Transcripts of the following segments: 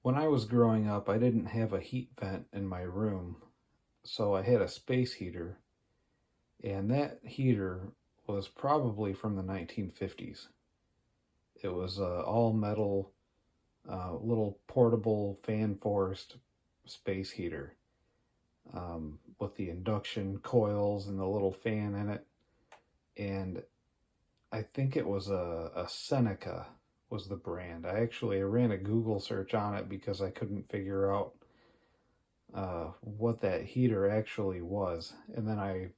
When I was growing up, I didn't have a heat vent in my room, so I had a space heater, and that heater was probably from the 1950s. It was all metal, little portable fan forced space heater with the induction coils and the little fan in it. And I think it was a Seneca was the brand. I ran a Google search on it because I couldn't figure out what that heater actually was, and then I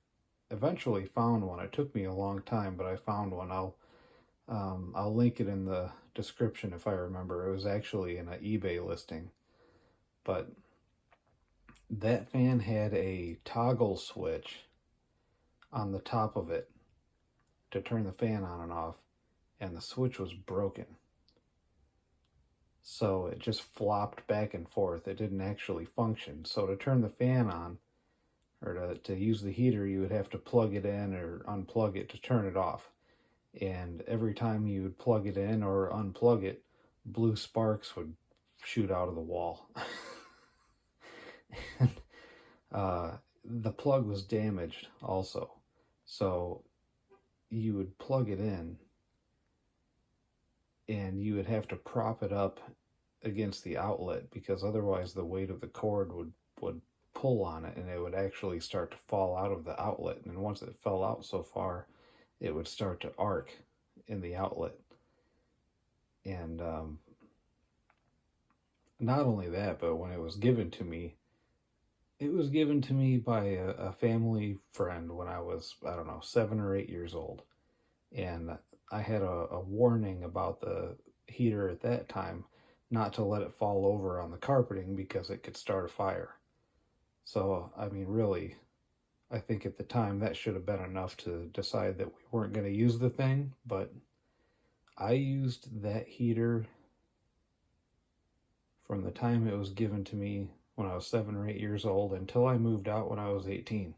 eventually found one. It took me a long time, but I found one. I'll link it in the description if I remember. It was actually in an eBay listing, but that fan had a toggle switch on the top of it to turn the fan on and off, and the switch was broken. So it just flopped back and forth. It didn't actually function. So to turn the fan on, or to use the heater, you would have to plug it in or unplug it to turn it off. And every time you would plug it in or unplug it, blue sparks would shoot out of the wall. and the plug was damaged also. So you would plug it in and you would have to prop it up against the outlet because otherwise the weight of the cord would pull on it and it would actually start to fall out of the outlet. And once it fell out so far, it would start to arc in the outlet. And not only that, but when it was given to me, it was given to me by a family friend when I was, I don't know, 7 or 8 years old. And I had a warning about the heater at that time not to let it fall over on the carpeting because it could start a fire. So, I mean, really, I think at the time that should have been enough to decide that we weren't going to use the thing, but I used that heater from the time it was given to me when I was 7 or 8 years old until I moved out when I was 18,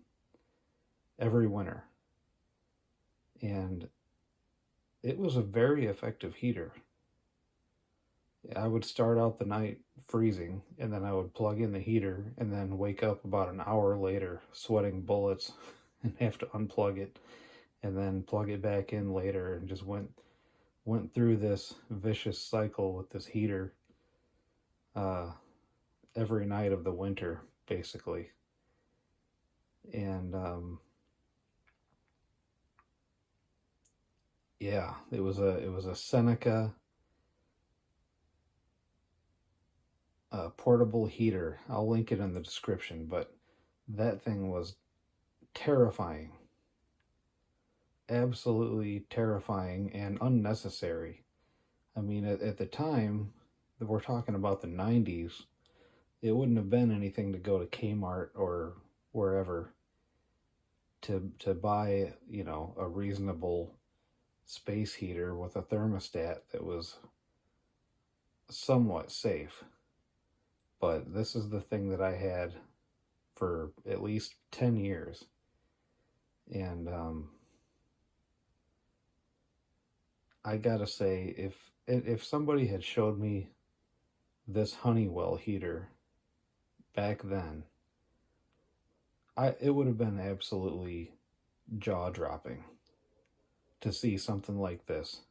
every winter. And it was a very effective heater. I would start out the night freezing, and then I would plug in the heater, and then wake up about an hour later sweating bullets and have to unplug it, and then plug it back in later, and just went through this vicious cycle with this heater every night of the winter, basically. And yeah, it was a Seneca portable heater. I'll link it in the description, but that thing was terrifying. Absolutely terrifying and unnecessary. I mean, at the time, we're talking about the 90s, it wouldn't have been anything to go to Kmart or wherever to buy, a reasonable space heater with a thermostat that was somewhat safe. But this is the thing that I had for at least 10 years. And I gotta say, if somebody had showed me this Honeywell heater back then, it would have been absolutely jaw-dropping to see something like this.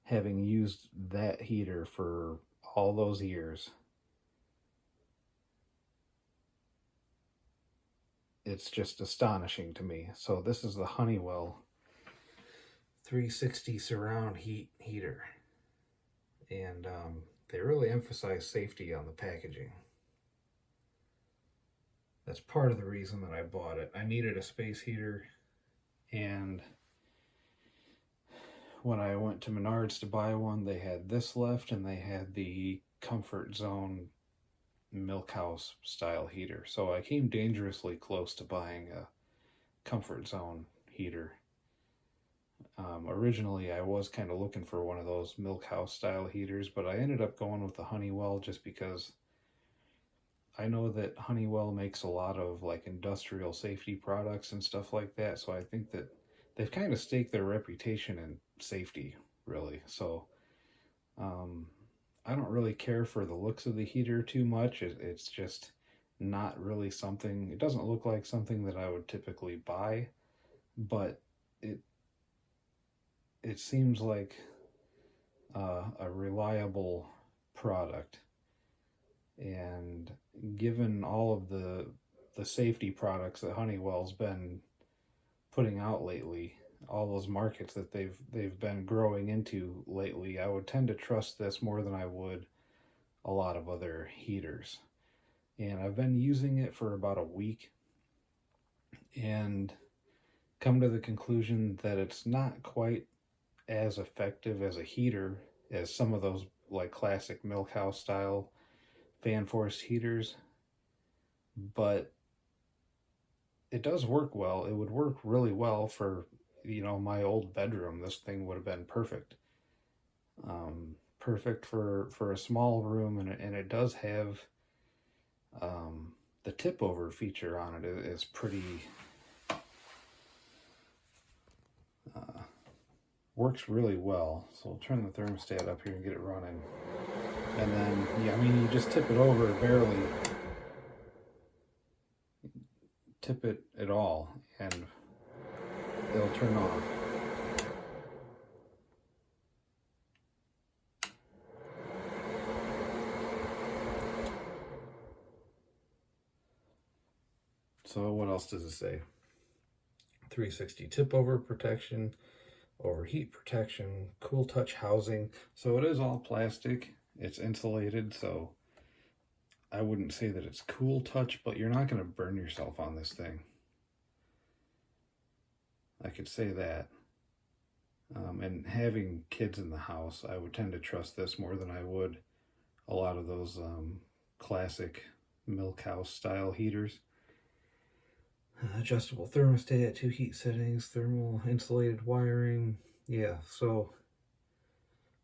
Having used that heater for all those years, it's just astonishing to me. So this is the Honeywell 360 surround heater, and they really emphasize safety on the packaging. That's part of the reason that I bought it. I needed a space heater, and when I went to Menards to buy one, they had this left, and they had the Comfort Zone Milk House style heater. So I came dangerously close to buying a Comfort Zone heater. Originally, I was kind of looking for one of those Milk House style heaters, but I ended up going with the Honeywell just because I know that Honeywell makes a lot of like industrial safety products and stuff like that. So I think that they've kind of staked their reputation in safety, really. So I don't really care for the looks of the heater too much. It's just not really something, it doesn't look like something that I would typically buy, but it it seems like a reliable product. And given all of the safety products that Honeywell's been putting out lately, all those markets that they've been growing into lately, I would tend to trust this more than I would a lot of other heaters. And I've been using it for about a week and come to the conclusion that it's not quite as effective as a heater as some of those like classic milk house style fan force heaters, but it does work well. It would work really well for, my old bedroom. This thing would have been perfect. Perfect for a small room, and it does have the tip over feature on it is pretty works really well. So we'll turn the thermostat up here and get it running. And then, yeah, I mean, you just tip it over barely, tip it at all, and it'll turn off. So what else does it say? 360 tip over protection, overheat protection, cool touch housing. So it is all plastic. It's insulated, so I wouldn't say that it's cool touch, but you're not going to burn yourself on this thing. I could say that. And having kids in the house, I would tend to trust this more than I would a lot of those classic milk house style heaters. Adjustable thermostat, 2 heat settings, thermal insulated wiring. Yeah, so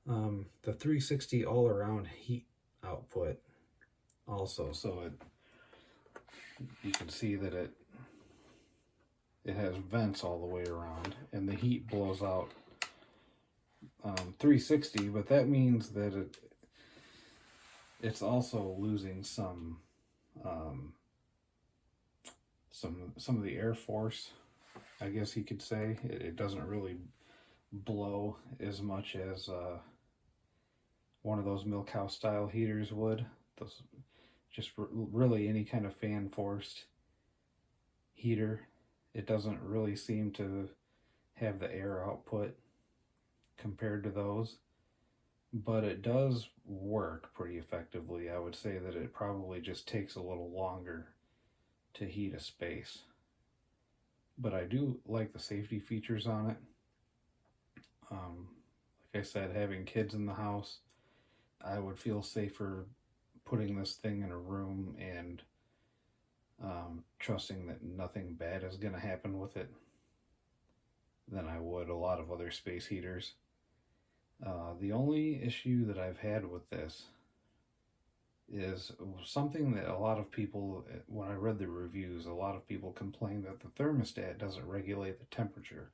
the 360 all around heat output also. So you can see that it has vents all the way around, and the heat blows out 360, but that means that it's also losing some of the air force, I guess you could say. It doesn't really blow as much as one of those milk house style heaters would. Those just really any kind of fan forced heater, it doesn't really seem to have the air output compared to those, but it does work pretty effectively. I would say that it probably just takes a little longer to heat a space, but I do like the safety features on it. Like I said, having kids in the house, I would feel safer putting this thing in a room and trusting that nothing bad is going to happen with it than I would a lot of other space heaters. The only issue that I've had with this is something that a lot of people, when I read the reviews, a lot of people complain that the thermostat doesn't regulate the temperature.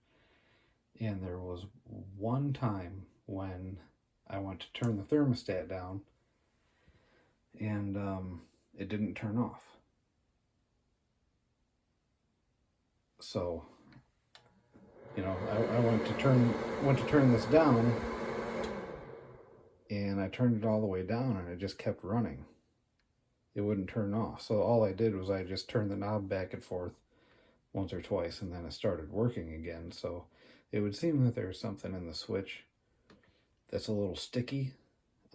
And there was one time when I went to turn the thermostat down and it didn't turn off. So, I went to turn this down, and I turned it all the way down, and it just kept running. It wouldn't turn off. So all I did was I just turned the knob back and forth once or twice, and then it started working again. So it would seem that there's something in the switch that's a little sticky.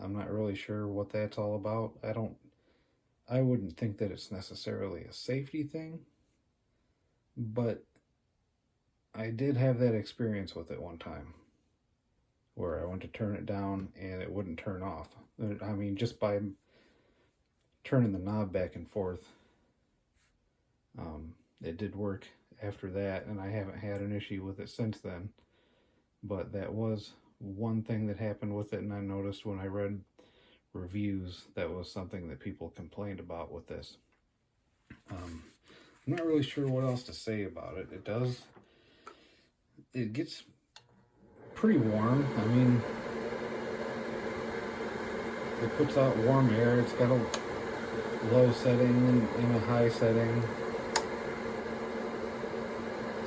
I'm not really sure what that's all about. I wouldn't think that it's necessarily a safety thing, but I did have that experience with it one time where I went to turn it down and it wouldn't turn off. I mean, just by turning the knob back and forth, it did work after that, and I haven't had an issue with it since then. But that was one thing that happened with it, and I noticed when I read reviews that was something that people complained about with this. I'm not really sure what else to say about it. It gets pretty warm. I mean, it puts out warm air. It's got a low setting and a high setting.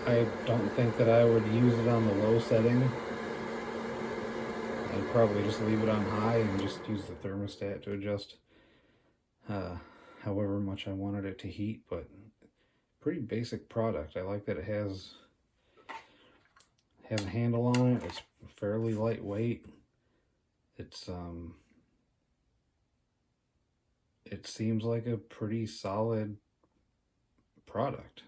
I don't think that I would use it on the low setting. I'd probably just leave it on high and just use the thermostat to adjust however much I wanted it to heat, but pretty basic product. I like that it has a handle on it. It's fairly lightweight. It seems like a pretty solid product.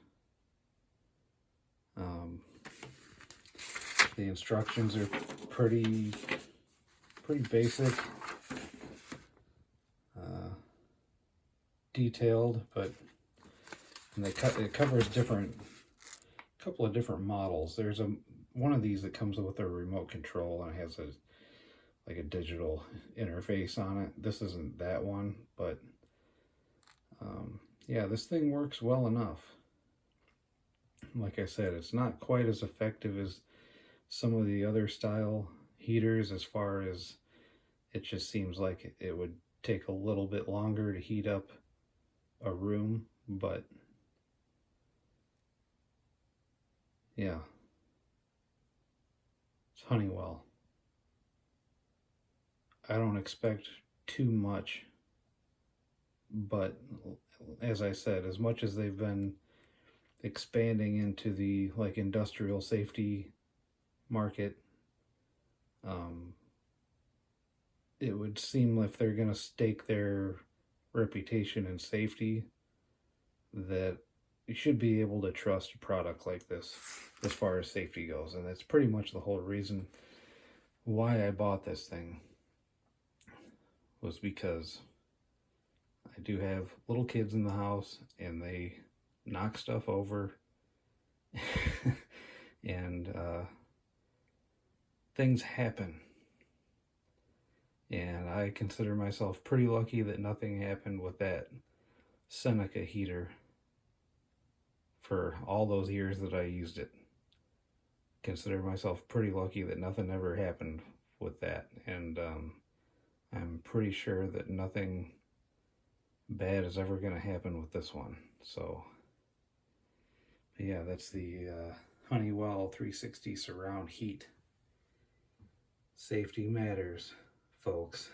The instructions are pretty basic, detailed, but it covers couple of different models. There's one of these that comes with a remote control and it has like a digital interface on it. This isn't that one, but yeah, this thing works well enough. Like I said, it's not quite as effective as some of the other style heaters, as far as it just seems like it would take a little bit longer to heat up a room, but yeah, it's Honeywell. I don't expect too much, but as I said, as much as they've been expanding into the like industrial safety market, it would seem if they're going to stake their reputation in safety, that you should be able to trust a product like this as far as safety goes. And that's pretty much the whole reason why I bought this thing, was because I do have little kids in the house and they knock stuff over and things happen. And I consider myself pretty lucky that nothing happened with that Seneca heater for all those years that I used it. Consider myself pretty lucky that nothing ever happened with that. And I'm pretty sure that nothing bad is ever going to happen with this one. So yeah, that's the Honeywell 360 surround heat. Safety matters, folks.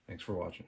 Thanks for watching.